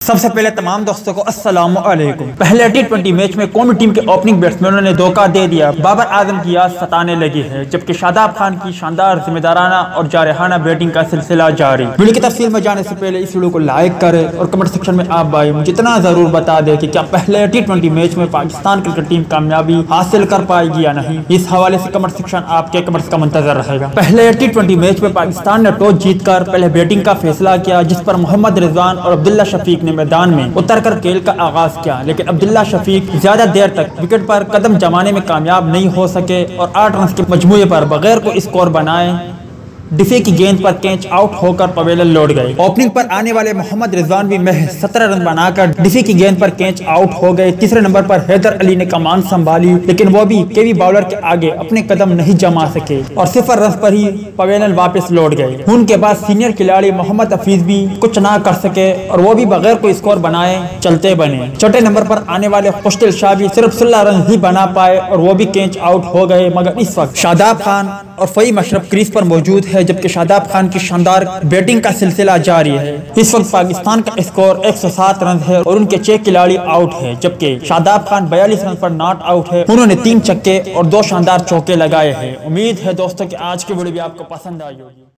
सबसे पहले तमाम दोस्तों को अस्सलाम वालेकुम। पहले T20 मैच में कौमी टीम के ओपनिंग बैट्समैनों ने धोखा दे दिया, बाबर आजम की याद सताने लगी है, जबकि शादाब खान की शानदार जिम्मेदाराना और जारहाना बैटिंग का सिलसिला जारी। वीडियो की तफसील में जाने से पहले इस वीडियो को लाइक करें और कमेंट सेक्शन में आप भाई मुझे इतना जरूर बता दें कि क्या पहले T20 मैच में पाकिस्तान क्रिकेट टीम कामयाबी हासिल कर पाएगी या नहीं। इस हवाले से कमेंट सेक्शन आपके कमेंट्स का मुंतजर रहेगा। पहले T20 मैच में पाकिस्तान ने टॉस जीतकर पहले बैटिंग का फैसला किया, जिस पर मोहम्मद रिजवान और अब्दुल्ला शफीक ने मैदान में उतरकर खेल का आगाज किया, लेकिन अब्दुल्ला शफीक ज्यादा देर तक विकेट पर कदम जमाने में कामयाब नहीं हो सके और 8 रन के मजमूए पर बगैर को स्कोर बनाए डिफे की गेंद पर कैच आउट होकर पवेलियन लौट गए। ओपनिंग पर आने वाले मोहम्मद रिजवान भी महज 17 रन बनाकर डिफे की गेंद पर कैच आउट हो गए। तीसरे नंबर पर हैदर अली ने कमान संभाली, लेकिन वो भी केवी बाउलर के आगे अपने कदम नहीं जमा सके और 0 रन पर ही पवेलियन वापस लौट गए। उनके बाद सीनियर खिलाड़ी मोहम्मद हफीज भी कुछ ना कर सके और वो भी बगैर कोई स्कोर बनाए चलते बने। चौथे नंबर पर आने वाले खुशदिल शाह भी सिर्फ 16 रन ही बना पाए और वो भी कैच आउट हो गए। मगर इस वक्त शादाब खान और फहीम अशरफ क्रीज पर मौजूद है, जबकि शादाब खान की शानदार बैटिंग का सिलसिला जारी है। इस वक्त पाकिस्तान का स्कोर 107 रन है और उनके 6 खिलाड़ी आउट है, जबकि शादाब खान 42 रन पर नॉट आउट है। उन्होंने 3 छक्के और 2 शानदार चौके लगाए हैं। उम्मीद है दोस्तों कि आज की वीडियो भी आपको पसंद आई होगी।